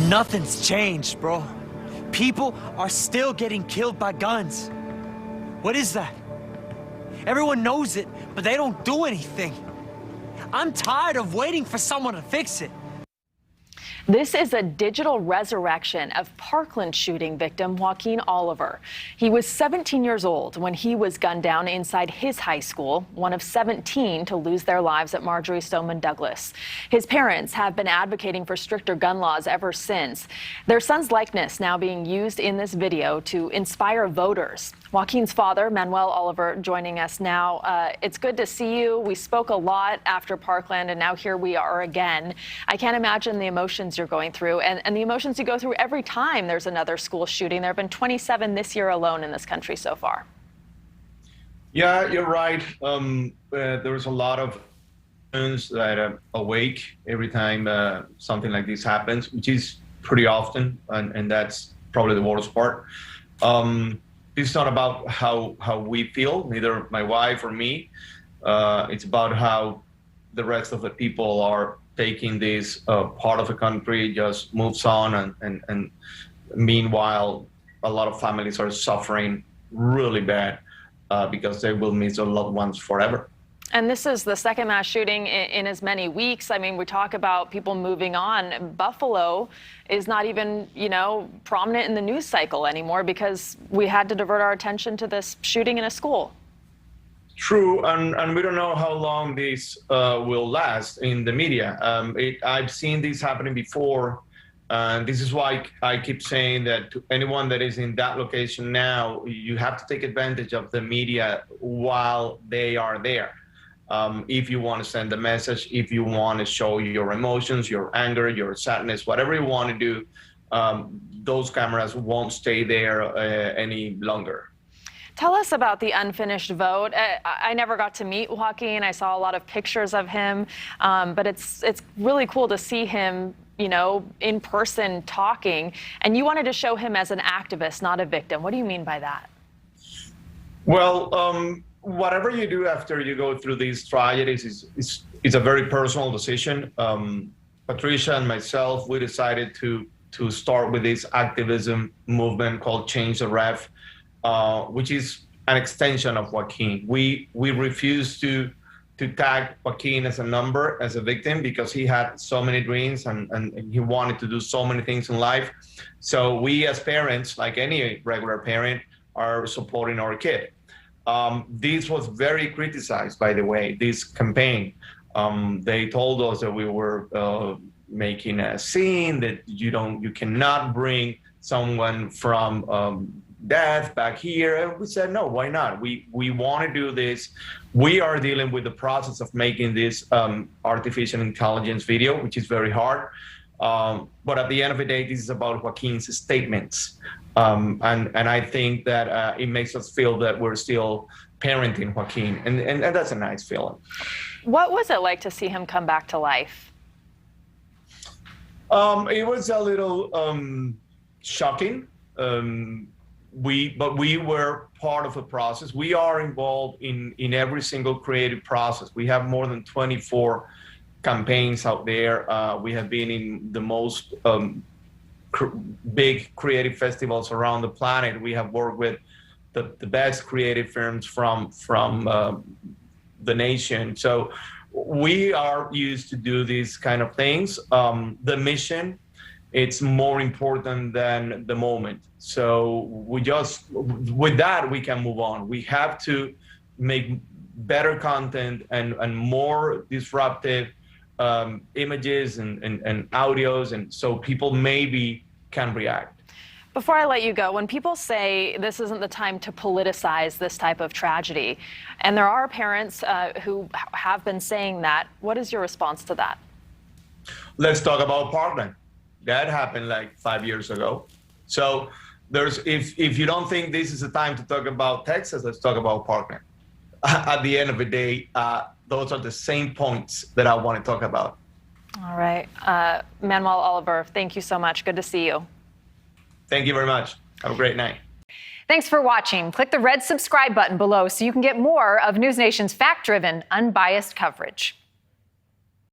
Nothing's changed, bro. People are still getting killed by guns. What is that? Everyone knows it, but they don't do anything. I'm tired of waiting for someone to fix it. This is a digital resurrection of Parkland shooting victim Joaquin Oliver. He was 17 years old when he was gunned down inside his high school, one of 17 to lose their lives at Marjory Stoneman Douglas. His parents have been advocating for stricter gun laws ever since. Their son's likeness now being used in this video to inspire voters. Joaquin's father, Manuel Oliver, joining us now. It's good to see you. We spoke a lot after Parkland, and now here we are again. I can't imagine the emotions you're going through and the emotions you go through every time there's another school shooting. There have been 27 this year alone in this country so far. Yeah, you're right. There's a lot of emotions that awake every time something like this happens, which is pretty often, and that's probably the worst part. It's not about how we feel, neither my wife or me. It's about how the rest of the people are taking this part of the country just moves on, and meanwhile, a lot of families are suffering really bad because they will miss their loved ones forever. And this is the second mass shooting in as many weeks. I mean, we talk about people moving on. Buffalo is not even, prominent in the news cycle anymore because we had to divert our attention to this shooting in a school. True, and we don't know how long this will last in the media. I've seen this happening before, and this is why I keep saying that to anyone that is in that location now, you have to take advantage of the media while they are there. If you want to send a message, if you want to show your emotions, your anger, your sadness, whatever you want to do, those cameras won't stay there any longer. Tell us about the unfinished vote. I never got to meet Joaquin. I saw a lot of pictures of him, but it's really cool to see him, in person talking. And you wanted to show him as an activist, not a victim. What do you mean by that? Well, whatever you do after you go through these tragedies is a very personal decision. Patricia and myself, we decided to start with this activism movement called Change the Ref, which is an extension of Joaquin. We refuse to tag Joaquin as a number, as a victim, because he had so many dreams and he wanted to do so many things in life. So we as parents, like any regular parent, are supporting our kid. This was very criticized, by the way, this campaign. They told us that we were making a scene, that you cannot bring someone from death back here. And we said, no, why not? We want to do this. We are dealing with the process of making this artificial intelligence video, which is very hard. But at the end of the day, this is about Joaquin's statements. And I think that it makes us feel that we're still parenting Joaquin, and that's a nice feeling. What was it like to see him come back to life? It was a little shocking. But we were part of the process. We are involved in every single creative process. We have more than 24 campaigns out there. We have been in the most big creative festivals around the planet. We have worked with the best creative firms from the nation. So we are used to do these kind of things. The mission, it's more important than the moment. So with that, we can move on. We have to make better content and more disruptive images and audios, and so people maybe can react. Before I let you go, when people say this isn't the time to politicize this type of tragedy, and there are parents who have been saying that, what is your response to that? Let's talk about Parkland. That happened like 5 years ago. So if you don't think this is the time to talk about Texas, let's talk about Parkland. At the end of the day, those are the same points that I want to talk about. All right. Manuel Oliver, thank you so much. Good to see you. Thank you very much. Have a great night. Thanks for watching. Click the red subscribe button below so you can get more of NewsNation's fact-driven, unbiased coverage.